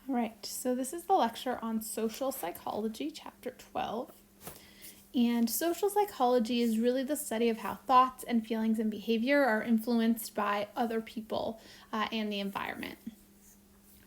All right, so this is the lecture on social psychology, chapter 12. And social psychology is really the study of how thoughts and feelings and behavior are influenced by other people and the environment.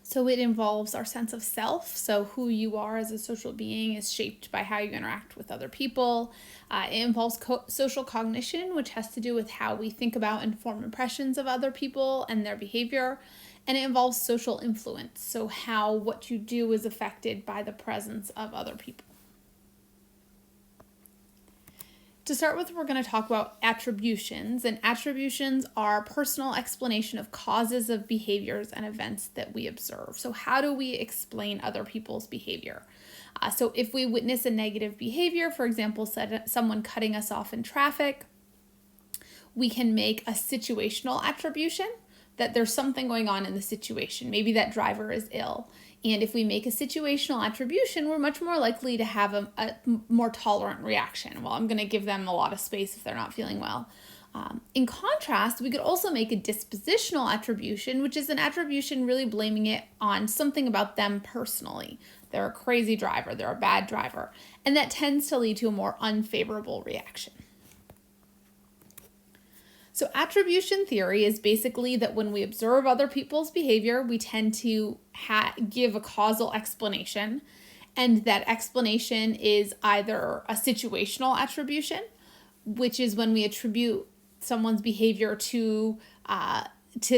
So it involves our sense of self. So who you are as a social being is shaped by how you interact with other people. It involves social cognition, which has to do with how we think about and form impressions of other people and their behavior. And it involves social influence. So how what you do is affected by the presence of other people. To start with, we're going to talk about attributions, and attributions are personal explanation of causes of behaviors and events that we observe. So how do we explain other people's behavior? So if we witness a negative behavior, for example, someone cutting us off in traffic, we can make a situational attribution that there's something going on in the situation. Maybe that driver is ill. And if we make a situational attribution, we're much more likely to have a more tolerant reaction. Well, I'm going to give them a lot of space if they're not feeling well. In contrast, we could also make a dispositional attribution, which is an attribution really blaming it on something about them personally. They're a crazy driver, they're a bad driver, and that tends to lead to a more unfavorable reaction. So attribution theory is basically that when we observe other people's behavior, we tend to give a causal explanation, and that explanation is either a situational attribution, which is when we attribute someone's behavior to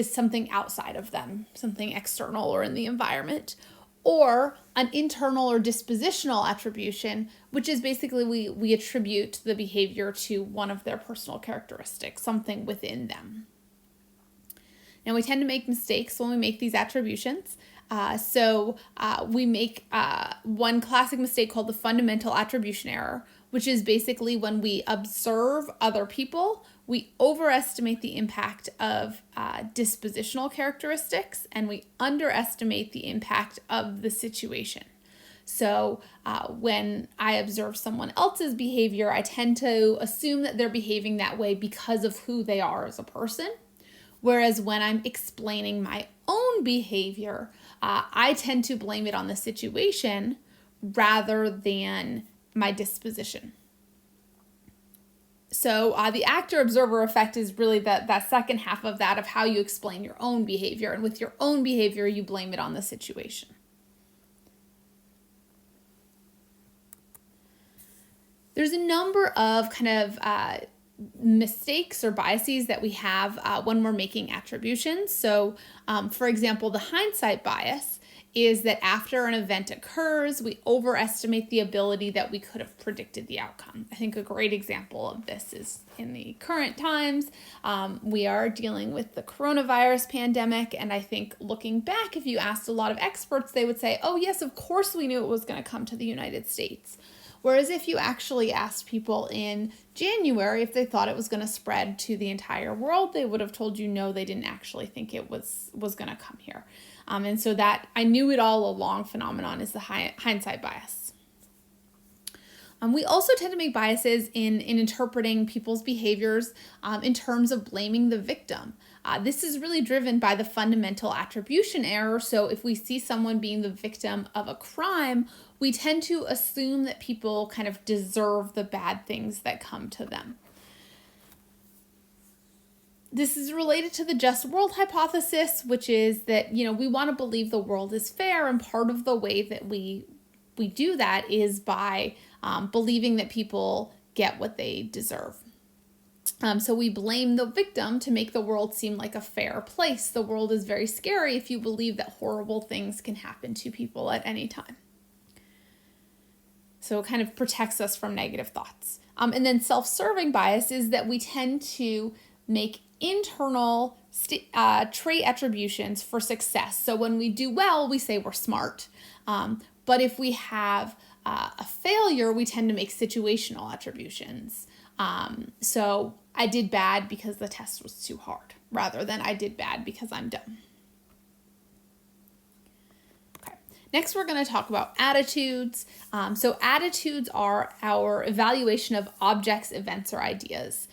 something outside of them, something external or in the environment, or an internal or dispositional attribution, which is basically we attribute the behavior to one of their personal characteristics, something within them. Now, we tend to make mistakes when we make these attributions. We make one classic mistake called the fundamental attribution error, which is basically when we observe other people, we overestimate the impact of dispositional characteristics, and we underestimate the impact of the situation. So when I observe someone else's behavior, I tend to assume that they're behaving that way because of who they are as a person. Whereas when I'm explaining my own behavior, I tend to blame it on the situation rather than my disposition. So the actor-observer effect is really that second half of that, of how you explain your own behavior. And with your own behavior, you blame it on the situation. There's a number of kind of mistakes or biases that we have when we're making attributions. So, for example, the hindsight bias is that after an event occurs, we overestimate the ability that we could have predicted the outcome. I think a great example of this is in the current times. We are dealing with the coronavirus pandemic, and I think looking back, if you asked a lot of experts, they would say, oh yes, of course we knew it was going to come to the United States. Whereas if you actually asked people in January if they thought it was going to spread to the entire world, they would have told you no, they didn't actually think it was going to come here. And so that I knew it all along phenomenon is the hindsight bias. We also tend to make biases in interpreting people's behaviors in terms of blaming the victim. This is really driven by the fundamental attribution error. So if we see someone being the victim of a crime, we tend to assume that people kind of deserve the bad things that come to them. This is related to the just world hypothesis, which is that, we want to believe the world is fair, and part of the way that we do that is by believing that people get what they deserve. So we blame the victim to make the world seem like a fair place. The world is very scary if you believe that horrible things can happen to people at any time. So it kind of protects us from negative thoughts. And then self-serving bias is that we tend to make internal trait attributions for success. So when we do well, we say we're smart. But if we have a failure, we tend to make situational attributions. So I did bad because the test was too hard, rather than I did bad because I'm dumb. Okay. Next, we're going to talk about attitudes. So attitudes are our evaluation of objects, events, or ideas.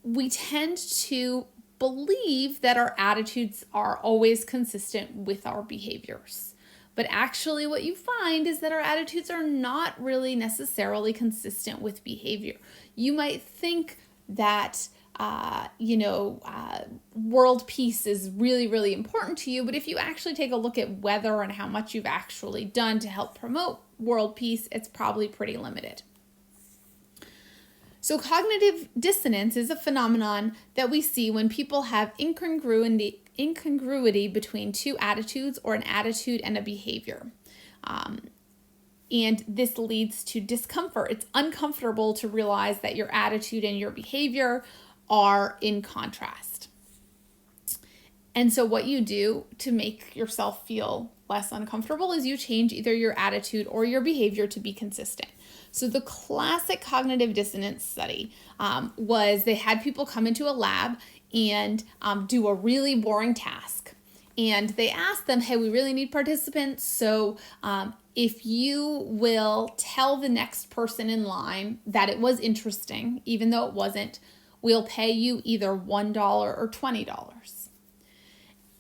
We tend to believe that our attitudes are always consistent with our behaviors. But actually what you find is that our attitudes are not really necessarily consistent with behavior. You might think that world peace is really, really important to you. But if you actually take a look at whether and how much you've actually done to help promote world peace, it's probably pretty limited. So cognitive dissonance is a phenomenon that we see when people have incongruity between two attitudes or an attitude and a behavior. And this leads to discomfort. It's uncomfortable to realize that your attitude and your behavior are in contrast. And so what you do to make yourself feel less uncomfortable is you change either your attitude or your behavior to be consistent. So the classic cognitive dissonance study was they had people come into a lab and do a really boring task. And they asked them, hey, we really need participants. So if you will tell the next person in line that it was interesting, even though it wasn't, we'll pay you either $1 or $20.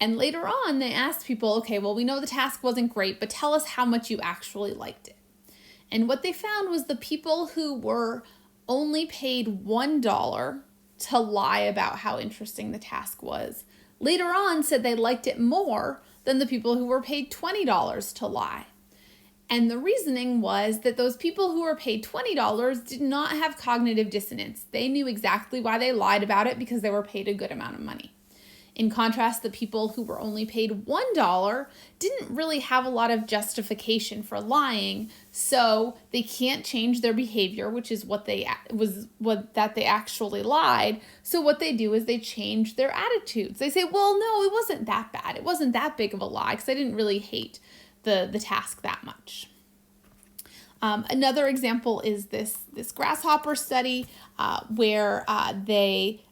And later on, they asked people, okay, well, we know the task wasn't great, but tell us how much you actually liked it. And what they found was the people who were only paid $1 to lie about how interesting the task was, later on said they liked it more than the people who were paid $20 to lie. And the reasoning was that those people who were paid $20 did not have cognitive dissonance. They knew exactly why they lied about it because they were paid a good amount of money. In contrast, the people who were only paid $1 didn't really have a lot of justification for lying, so they can't change their behavior, which is what they actually lied. So what they do is they change their attitudes. They say, well, no, it wasn't that bad. It wasn't that big of a lie because I didn't really hate the task that much. Another example is this grasshopper study where they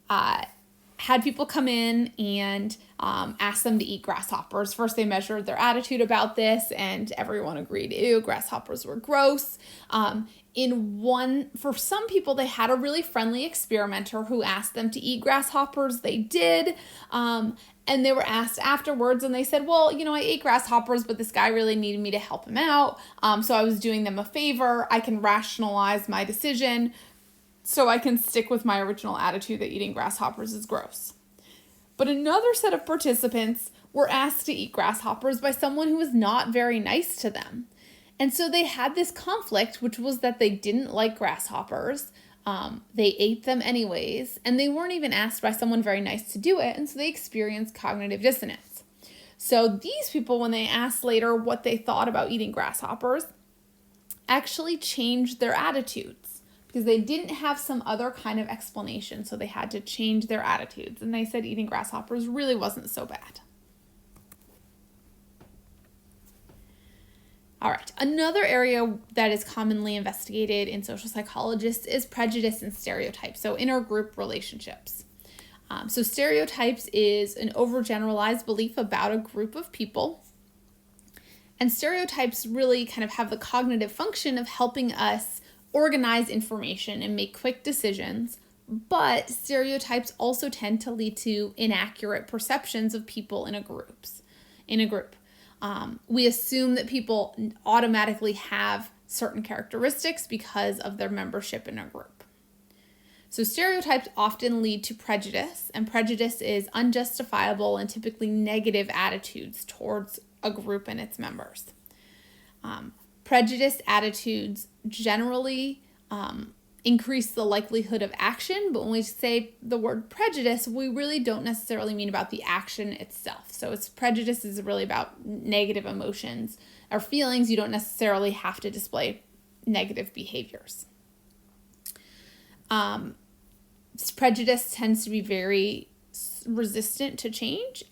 had people come in and asked them to eat grasshoppers. First, they measured their attitude about this, and everyone agreed, ew, grasshoppers were gross. For some people, they had a really friendly experimenter who asked them to eat grasshoppers. They did. And they were asked afterwards, and they said, well, I ate grasshoppers, but this guy really needed me to help him out. So I was doing them a favor. I can rationalize my decision, so I can stick with my original attitude that eating grasshoppers is gross. But another set of participants were asked to eat grasshoppers by someone who was not very nice to them. And so they had this conflict, which was that they didn't like grasshoppers. They ate them anyways, and they weren't even asked by someone very nice to do it, and so they experienced cognitive dissonance. So these people, when they asked later what they thought about eating grasshoppers, actually changed their attitudes because they didn't have some other kind of explanation, so they had to change their attitudes, and they said eating grasshoppers really wasn't so bad. All right, another area that is commonly investigated in social psychologists is prejudice and stereotypes, so intergroup relationships. So stereotypes is an overgeneralized belief about a group of people. And stereotypes really kind of have the cognitive function of helping us organize information and make quick decisions, but stereotypes also tend to lead to inaccurate perceptions of people in a group. We assume that people automatically have certain characteristics because of their membership in a group. So stereotypes often lead to prejudice, and prejudice is unjustifiable and typically negative attitudes towards a group and its members. Prejudiced attitudes generally increase the likelihood of action, but when we say the word prejudice, we really don't necessarily mean about the action itself. So prejudice is really about negative emotions or feelings. You don't necessarily have to display negative behaviors. Prejudice tends to be very resistant to change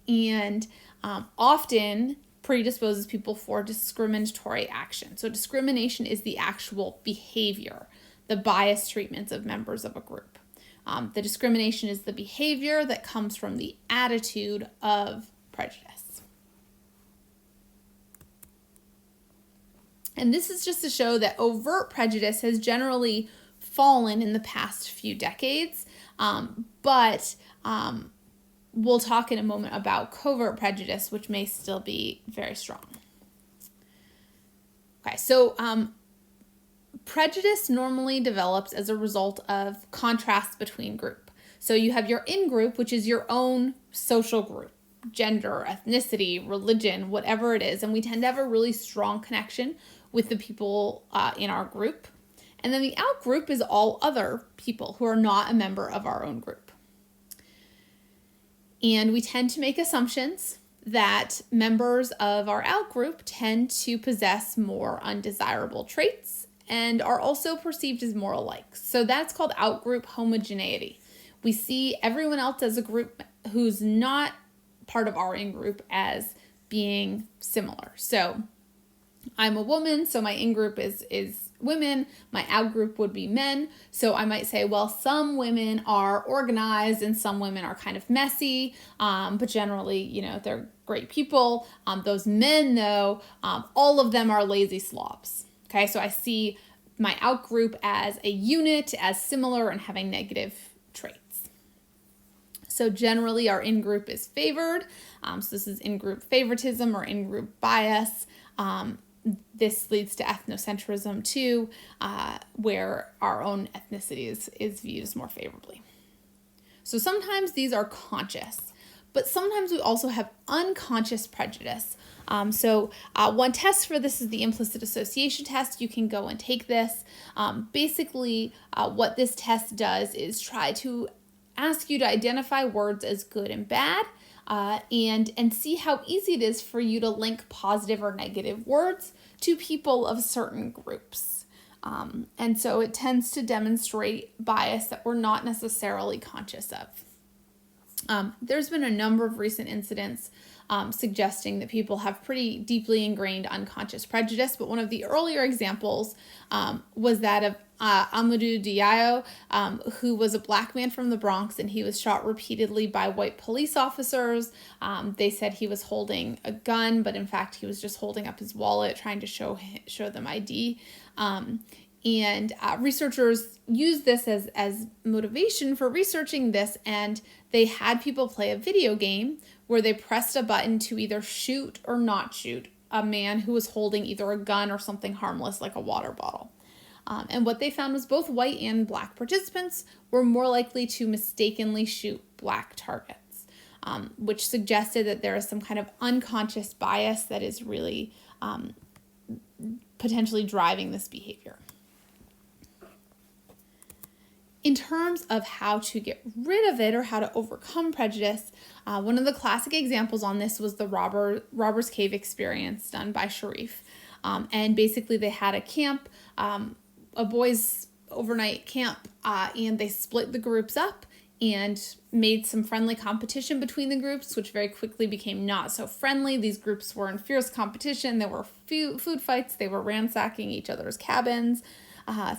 and often predisposes people for discriminatory action. So discrimination is the actual behavior, the biased treatments of members of a group. The discrimination is the behavior that comes from the attitude of prejudice. And this is just to show that overt prejudice has generally fallen in the past few decades, but we'll talk in a moment about covert prejudice, which may still be very strong. Okay, so prejudice normally develops as a result of contrasts between group. So you have your in-group, which is your own social group, gender, ethnicity, religion, whatever it is. And we tend to have a really strong connection with the people in our group. And then the out-group is all other people who are not a member of our own group. And we tend to make assumptions that members of our out-group tend to possess more undesirable traits and are also perceived as more alike. So that's called out-group homogeneity. We see everyone else as a group who's not part of our in-group as being similar. So I'm a woman, so my in-group is women. My out-group would be men. So I might say, well, some women are organized and some women are kind of messy, but generally, they're great people. Those men, though, all of them are lazy slobs. Okay, so I see my out-group as a unit, as similar and having negative traits. So generally, our in-group is favored. So this is in-group favoritism or in-group bias. This leads to ethnocentrism too, where our own ethnicity is viewed as more favorably. So sometimes these are conscious, but sometimes we also have unconscious prejudice. So one test for this is the implicit association test. You can go and take this. Basically, what this test does is try to ask you to identify words as good and bad, and see how easy it is for you to link positive or negative words to people of certain groups. And so it tends to demonstrate bias that we're not necessarily conscious of. There's been a number of recent incidents suggesting that people have pretty deeply ingrained unconscious prejudice, but one of the earlier examples was that of Amadou Diallo, who was a black man from the Bronx, and he was shot repeatedly by white police officers. They said he was holding a gun, but in fact he was just holding up his wallet, trying to show them ID. And researchers used this as motivation for researching this, and they had people play a video game where they pressed a button to either shoot or not shoot a man who was holding either a gun or something harmless like a water bottle. And what they found was both white and black participants were more likely to mistakenly shoot black targets, which suggested that there is some kind of unconscious bias that is really potentially driving this behavior. In terms of how to get rid of it or how to overcome prejudice, one of the classic examples on this was the Robbers Cave experience done by Sharif. And basically they had a camp, a boys' overnight camp, and they split the groups up and made some friendly competition between the groups, which very quickly became not so friendly. These groups were in fierce competition. There were food fights. They were ransacking each other's cabins,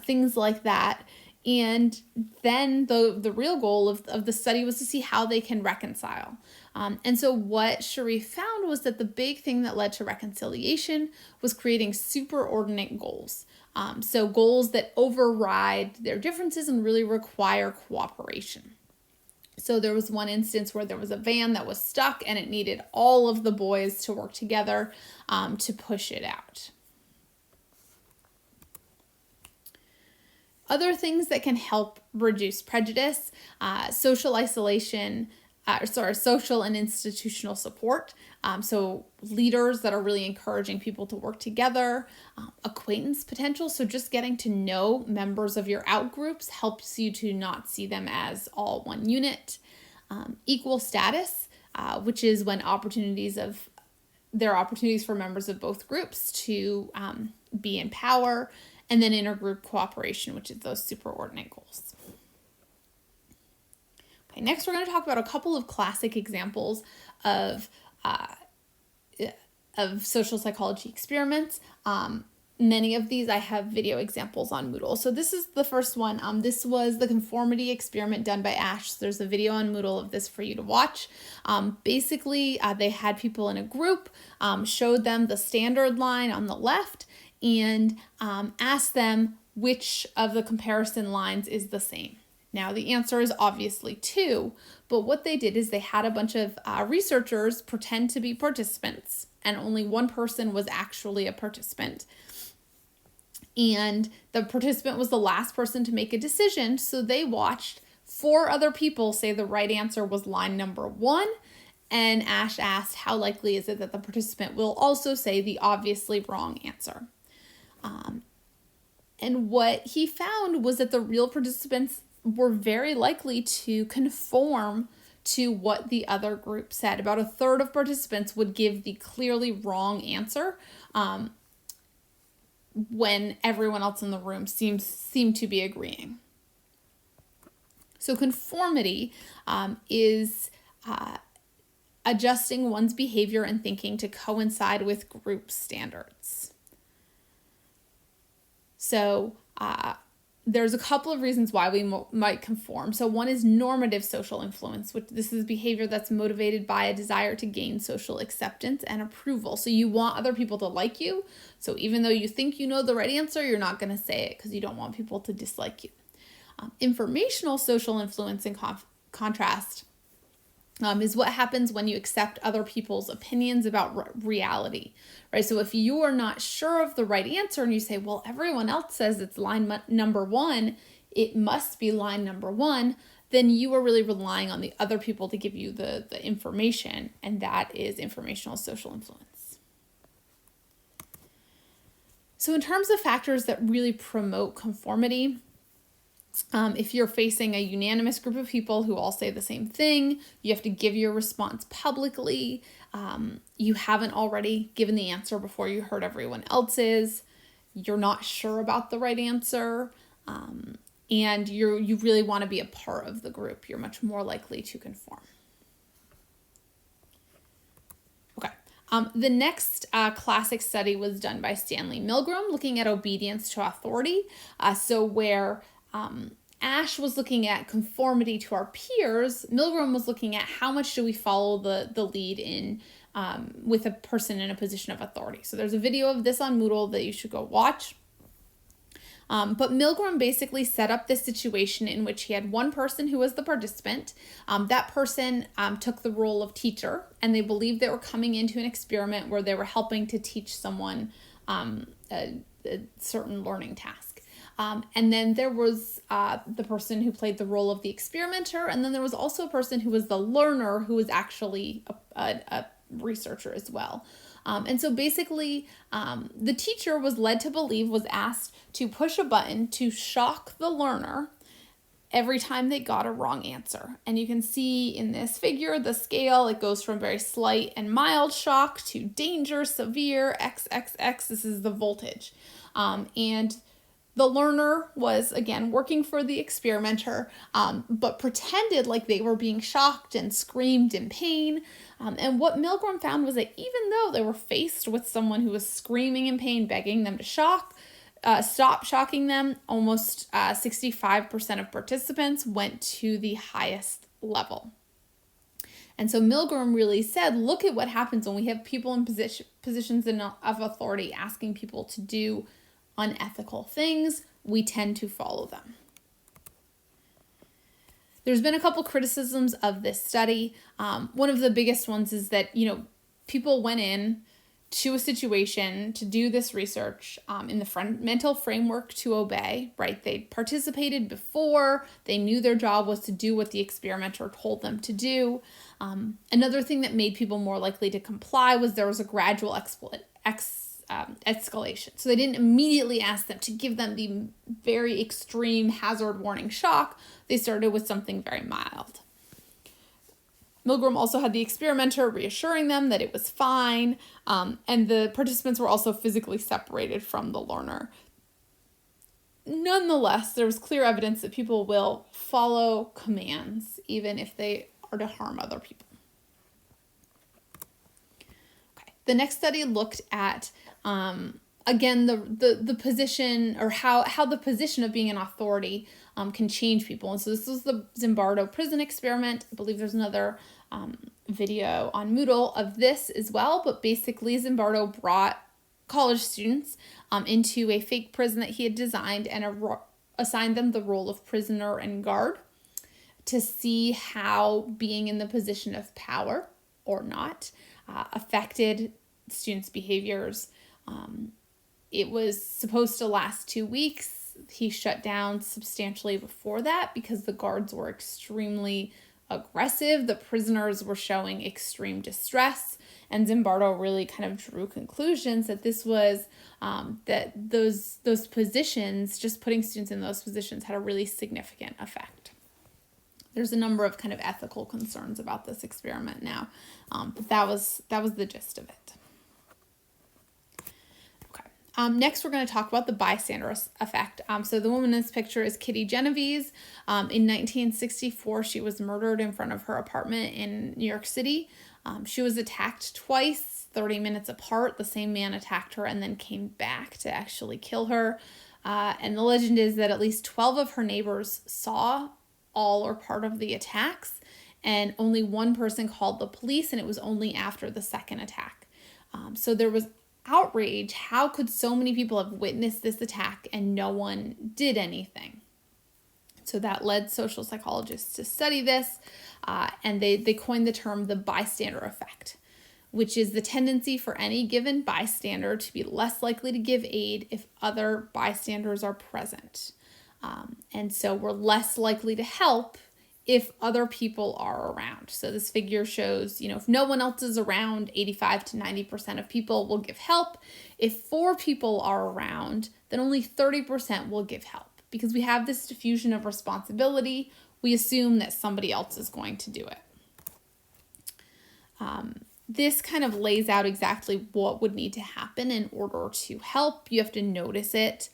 things like that. And then the real goal of the study was to see how they can reconcile. And so what Sharif found was that the big thing that led to reconciliation was creating superordinate goals. So goals that override their differences and really require cooperation. So there was one instance where there was a van that was stuck and it needed all of the boys to work together to push it out. Other things that can help reduce prejudice, social isolation, social and institutional support. So leaders that are really encouraging people to work together, acquaintance potential. So just getting to know members of your out groups helps you to not see them as all one unit. Equal status, which is when there are opportunities for members of both groups to be in power. And then intergroup cooperation, which is those superordinate goals. Okay, next we're going to talk about a couple of classic examples of social psychology experiments. Many of these I have video examples on Moodle. So this is the first one. This was the conformity experiment done by Ash. So there's a video on Moodle of this for you to watch. Basically, they had people in a group, showed them the standard line on the left, and ask them which of the comparison lines is the same. Now, the answer is obviously 2, but what they did is they had a bunch of researchers pretend to be participants, and only one person was actually a participant. And the participant was the last person to make a decision, so they watched 4 other people say the right answer was line number 1. And Ash asked, how likely is it that the participant will also say the obviously wrong answer? And what he found was that the real participants were very likely to conform to what the other group said. About a third of participants would give the clearly wrong answer when everyone else in the room seemed to be agreeing. So conformity is adjusting one's behavior and thinking to coincide with group standards. So there's a couple of reasons why we might conform. So one is normative social influence, which this is behavior that's motivated by a desire to gain social acceptance and approval. So you want other people to like you. So even though you think you know the right answer, you're not going to say it because you don't want people to dislike you. Informational social influence, in contrast, is what happens when you accept other people's opinions about reality, right? So if you are not sure of the right answer and you say, well, everyone else says it's line number 1, it must be line number 1, then you are really relying on the other people to give you the information, and that is informational social influence. So in terms of factors that really promote conformity, if you're facing a unanimous group of people who all say the same thing, you have to give your response publicly. You haven't already given the answer before you heard everyone else's. You're not sure about the right answer. And you really want to be a part of the group. You're much more likely to conform. Okay. The next classic study was done by Stanley Milgram, looking at obedience to authority. Where Ash was looking at conformity to our peers, Milgram was looking at how much do we follow the lead in with a person in a position of authority. So there's a video of this on Moodle that you should go watch. But Milgram basically set up this situation in which he had one person who was the participant. That person took the role of teacher, and they believed they were coming into an experiment where they were helping to teach someone a certain learning task. And then there was the person who played the role of the experimenter, and then there was also a person who was the learner who was actually a researcher as well. And so basically, the teacher was led to believe, was asked to push a button to shock the learner every time they got a wrong answer. And you can see in this figure, the scale, it goes from very slight and mild shock to danger, severe, XXX. This is the voltage. And the learner was, again, working for the experimenter, but pretended like they were being shocked and screamed in pain. And what Milgram found was that even though they were faced with someone who was screaming in pain, begging them to stop shocking them, almost 65% of participants went to the highest level. And so Milgram really said, look at what happens when we have people in positions of authority asking people to do unethical things. We tend to follow them. There's been a couple criticisms of this study. One of the biggest ones is that, people went in to a situation to do this research in the mental framework to obey, right? They participated before. They knew their job was to do what the experimenter told them to do. Another thing that made people more likely to comply was there was a gradual escalation. So they didn't immediately ask them to give them the very extreme hazard warning shock. They started with something very mild. Milgram also had the experimenter reassuring them that it was fine, and the participants were also physically separated from the learner. Nonetheless, there was clear evidence that people will follow commands, even if they are to harm other people. Okay. The next study looked at again, the position, or how the position of being an authority can change people. And so this was the Zimbardo prison experiment. I believe there's another video on Moodle of this as well. But basically, Zimbardo brought college students into a fake prison that he had designed and assigned them the role of prisoner and guard to see how being in the position of power or not affected students' behaviors it was supposed to last 2 weeks. He shut down substantially before that because the guards were extremely aggressive. The prisoners were showing extreme distress, and Zimbardo really kind of drew conclusions that this was that those positions, just putting students in those positions, had a really significant effect. There's a number of kind of ethical concerns about this experiment now, but that was the gist of it. Next, we're going to talk about the bystander effect. So the woman in this picture is Kitty Genovese. In 1964, she was murdered in front of her apartment in New York City. She was attacked twice, 30 minutes apart. The same man attacked her and then came back to actually kill her. And the legend is that at least 12 of her neighbors saw all or part of the attacks, and only one person called the police, and it was only after the second attack. So there was outrage. How could so many people have witnessed this attack and no one did anything? So that led social psychologists to study this, and they coined the term the bystander effect, which is the tendency for any given bystander to be less likely to give aid if other bystanders are present. And so we're less likely to help if other people are around. So this figure shows, if no one else is around, 85 to 90% of people will give help. If 4 people are around, then only 30% will give help. Because we have this diffusion of responsibility, we assume that somebody else is going to do it. This kind of lays out exactly what would need to happen in order to help. You have to notice it.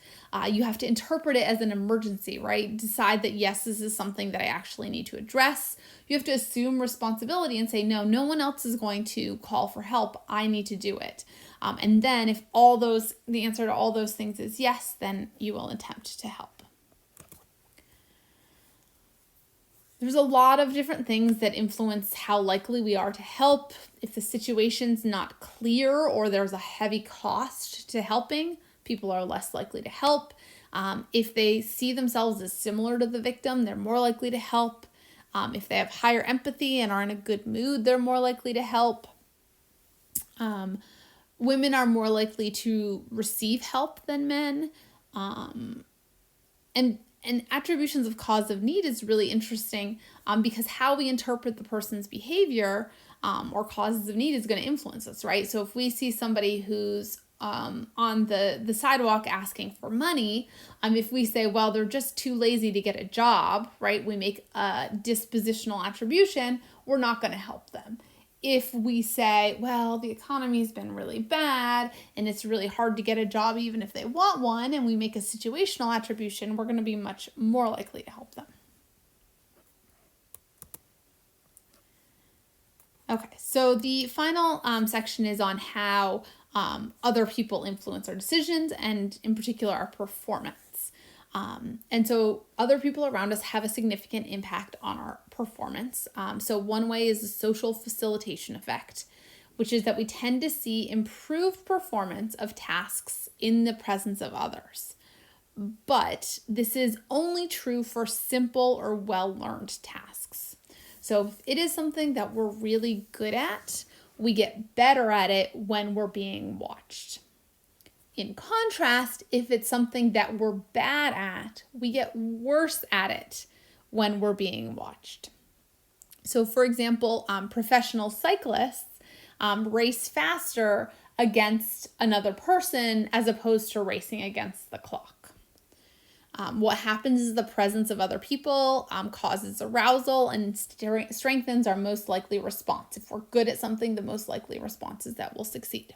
You have to interpret it as an emergency, right? Decide that, yes, this is something that I actually need to address. You have to assume responsibility and say, no one else is going to call for help. I need to do it. And then if the answer to all those things is yes, then you will attempt to help. There's a lot of different things that influence how likely we are to help. If the situation's not clear or there's a heavy cost to helping, people are less likely to help. If they see themselves as similar to the victim, they're more likely to help. If they have higher empathy and are in a good mood, they're more likely to help. Women are more likely to receive help than men. And attributions of cause of need is really interesting because how we interpret the person's behavior or causes of need is going to influence us, right? So if we see somebody who's on the sidewalk asking for money, if we say, well, they're just too lazy to get a job, right? We make a dispositional attribution, we're not going to help them. If we say, well, the economy's been really bad and it's really hard to get a job even if they want one, and we make a situational attribution, we're going to be much more likely to help them. Okay, so the final section is on how other people influence our decisions and in particular our performance. And so other people around us have a significant impact on our performance. So one way is the social facilitation effect, which is that we tend to see improved performance of tasks in the presence of others. But this is only true for simple or well-learned tasks. So if it is something that we're really good at, we get better at it when we're being watched. In contrast, if it's something that we're bad at, we get worse at it when we're being watched. So for example, professional cyclists race faster against another person as opposed to racing against the clock. What happens is the presence of other people causes arousal and strengthens our most likely response. If we're good at something, the most likely response is that we'll succeed.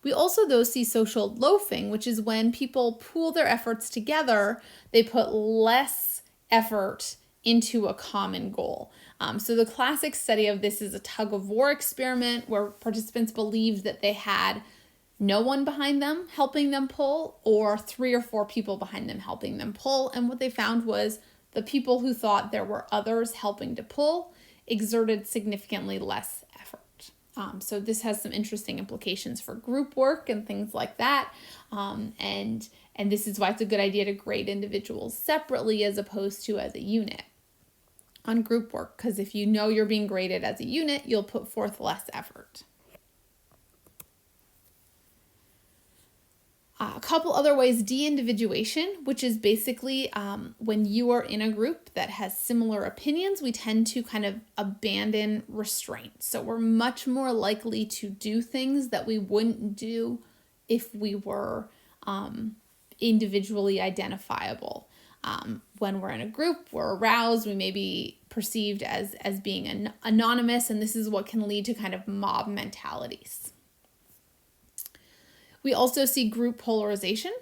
We also, though, see social loafing, which is when people pool their efforts together, they put less effort into a common goal. So the classic study of this is a tug-of-war experiment where participants believed that they had no one behind them helping them pull, or 3 or 4 people behind them helping them pull. And what they found was the people who thought there were others helping to pull exerted significantly less effort. So this has some interesting implications for group work and things like that. And this is why it's a good idea to grade individuals separately as opposed to as a unit on group work, because if you know you're being graded as a unit, you'll put forth less effort. A couple other ways: de-individuation, which is basically when you are in a group that has similar opinions, we tend to kind of abandon restraint. So we're much more likely to do things that we wouldn't do if we were individually identifiable. When we're in a group, we're aroused, we may be perceived as being anonymous, and this is what can lead to kind of mob mentalities. We also see group polarization,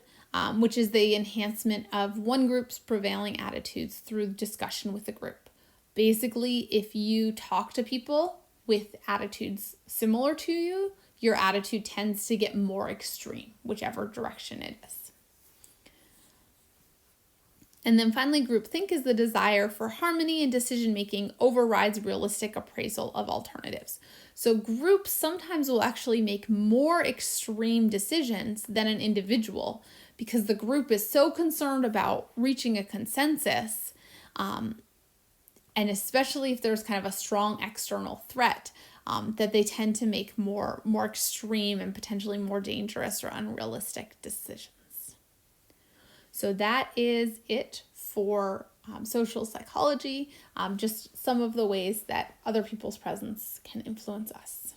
which is the enhancement of one group's prevailing attitudes through discussion with the group. Basically, if you talk to people with attitudes similar to you, your attitude tends to get more extreme, whichever direction it is. And then finally, groupthink is the desire for harmony and decision-making overrides realistic appraisal of alternatives. So groups sometimes will actually make more extreme decisions than an individual because the group is so concerned about reaching a consensus, and especially if there's kind of a strong external threat, that they tend to make more extreme and potentially more dangerous or unrealistic decisions. So that is it for social psychology, just some of the ways that other people's presence can influence us.